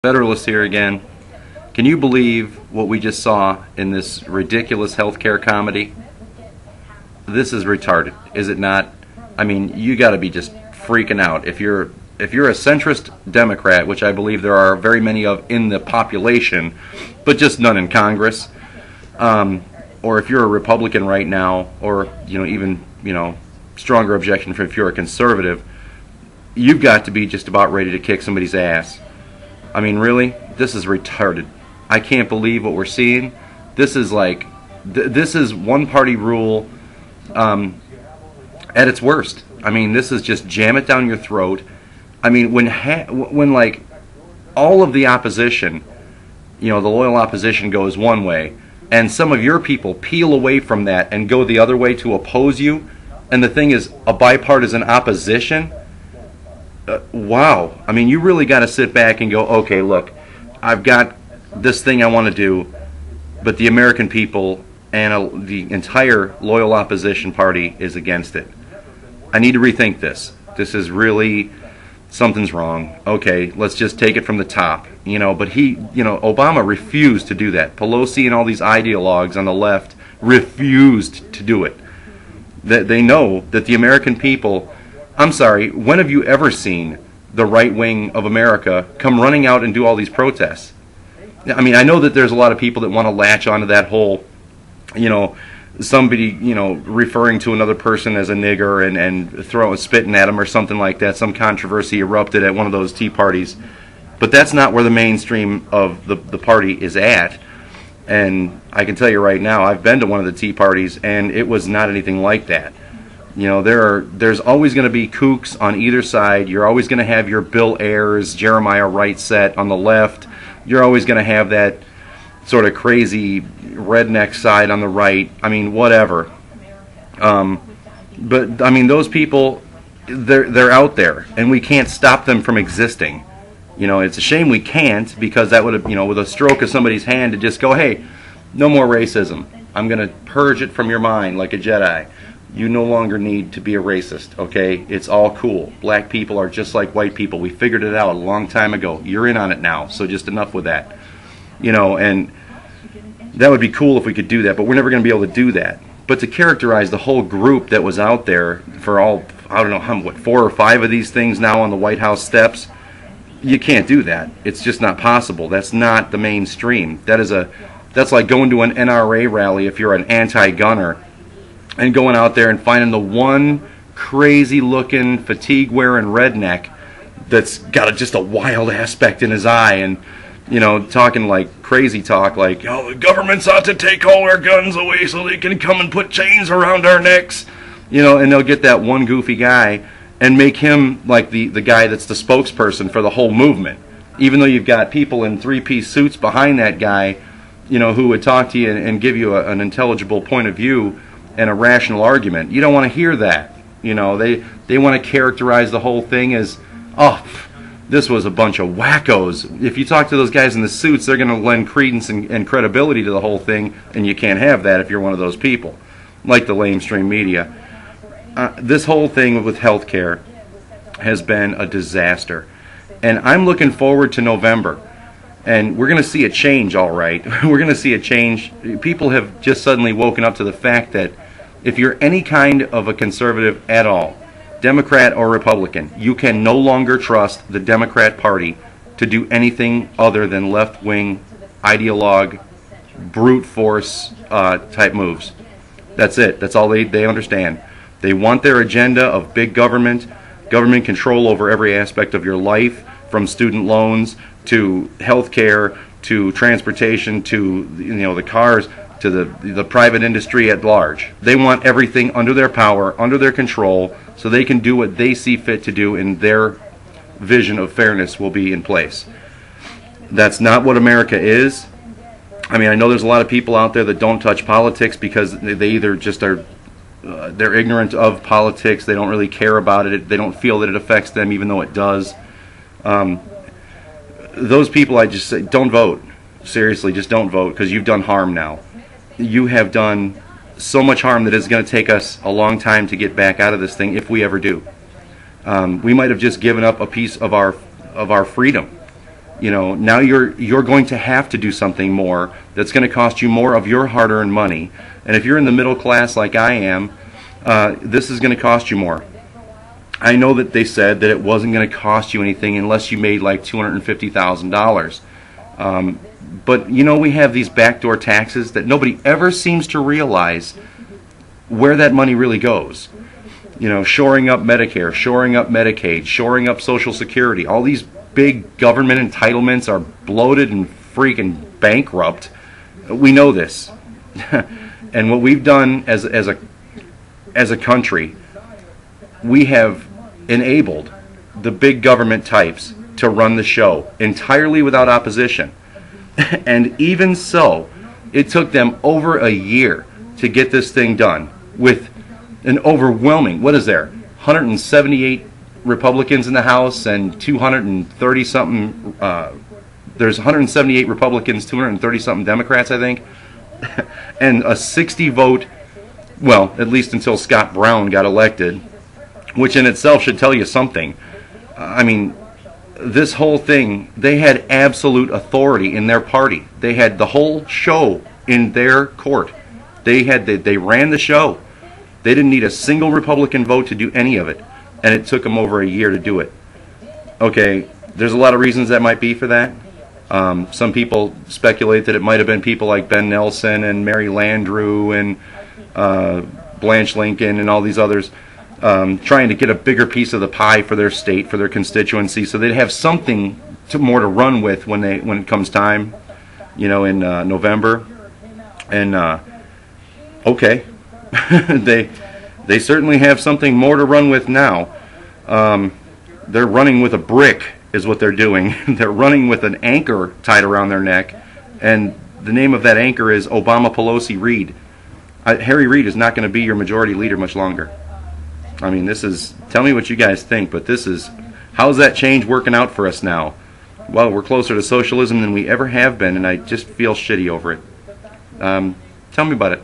Federalist here again. Can you believe what we just saw in this ridiculous healthcare comedy? This is retarded, is it not? I mean, you got to be just freaking out. If you're a centrist Democrat, which I believe there are very many of in the population, but just none in Congress, or if you're a Republican right now, or even stronger objection for if you're a conservative, you've got to be just about ready to kick somebody's ass. I mean, really? This is retarded. I can't believe what we're seeing. This is like, this is one-party rule at its worst. I mean, this is just jam it down your throat. I mean, when like all of the opposition, the loyal opposition goes one way, and some of your people peel away from that and go the other way to oppose you, and the thing is a bipartisan opposition. Wow. I mean, you really got to sit back and go, okay, look, I've got this thing I want to do, but the American people and the entire loyal opposition party is against it. I need to rethink this. This is really, something's wrong. Okay, let's just take it from the top. But Obama refused to do that. Pelosi and all these ideologues on the left refused to do it. They know that the American people, I'm sorry, when have you ever seen the right wing of America come running out and do all these protests? I mean, I know that there's a lot of people that want to latch onto that whole, somebody, referring to another person as a nigger and spitting at them or something like that. Some controversy erupted at one of those tea parties. But that's not where the mainstream of the party is at. And I can tell you right now, I've been to one of the tea parties, and it was not anything like that. There's always going to be kooks on either side. You're always going to have your Bill Ayers, Jeremiah Wright set on the left. You're always going to have that sort of crazy redneck side on the right. I mean, whatever. But I mean, those people, they're out there, and we can't stop them from existing. It's a shame we can't, because that would have, with a stroke of somebody's hand to just go, hey, no more racism. I'm going to purge it from your mind like a Jedi. You no longer need to be a racist, okay? It's all cool. Black people are just like white people. We figured it out a long time ago. You're in on it now, so just enough with that. And that would be cool if we could do that, but we're never going to be able to do that. But to characterize the whole group that was out there for all, I don't know, 4 or 5 of these things now on the White House steps, you can't do that. It's just not possible. That's not the mainstream. That's like going to an NRA rally if you're an anti-gunner, and going out there and finding the one crazy-looking, fatigue-wearing redneck that's got just a wild aspect in his eye, and talking like crazy talk, like, the government's ought to take all our guns away so they can come and put chains around our necks, and they'll get that one goofy guy and make him like the guy that's the spokesperson for the whole movement, even though you've got people in 3-piece suits behind that guy, who would talk to you and give you an intelligible point of view and a rational argument. You don't want to hear that. They want to characterize the whole thing as, this was a bunch of wackos. If you talk to those guys in the suits, they're going to lend credence and credibility to the whole thing, and you can't have that if you're one of those people, like the lamestream media. This whole thing with healthcare has been a disaster, and I'm looking forward to November. And we're going to see a change, all right. We're going to see a change. People have just suddenly woken up to the fact that if you're any kind of a conservative at all, Democrat or Republican, you can no longer trust the Democrat Party to do anything other than left-wing, ideologue, brute force type moves. That's it. That's all they understand. They want their agenda of big government control over every aspect of your life, from student loans to health care, to transportation, to the cars, to the private industry at large. They want everything under their power, under their control, so they can do what they see fit to do, and their vision of fairness will be in place. That's not what America is. I mean, I know there's a lot of people out there that don't touch politics because they either just are they're ignorant of politics, they don't really care about it, they don't feel that it affects them even though it does. Those people, I just say, don't vote. Seriously, just don't vote, because you've done harm now. You have done so much harm that it's going to take us a long time to get back out of this thing, if we ever do. We might have just given up a piece of our freedom. Now you're going to have to do something more that's going to cost you more of your hard-earned money. And if you're in the middle class like I am, this is going to cost you more. I know that they said that it wasn't going to cost you anything unless you made like $250,000. But we have these backdoor taxes that nobody ever seems to realize where that money really goes. Shoring up Medicare, shoring up Medicaid, shoring up Social Security. All these big government entitlements are bloated and freaking bankrupt. We know this. And what we've done as a country, we have enabled the big government types to run the show entirely without opposition. And even so, it took them over a year to get this thing done with an overwhelming, what is there, 178 Republicans in the House and 230 something, there's 178 Republicans, 230 something Democrats, I think, and a 60 vote, well, at least until Scott Brown got elected, which in itself should tell you something. I mean, this whole thing, they had absolute authority in their party. They had the whole show in their court. They ran the show. They didn't need a single Republican vote to do any of it, and it took them over a year to do it. Okay, there's a lot of reasons that might be for that. Some people speculate that it might have been people like Ben Nelson and Mary Landrieu and Blanche Lincoln and all these others trying to get a bigger piece of the pie for their state, for their constituency, so they'd have something more to run with when it comes time, in November. And okay, they certainly have something more to run with now. They're running with a brick, is what they're doing. They're running with an anchor tied around their neck, and the name of that anchor is Obama Pelosi Reed. Harry Reid is not going to be your majority leader much longer. I mean, tell me what you guys think, but how's that change working out for us now? Well, we're closer to socialism than we ever have been, and I just feel shitty over it. Tell me about it.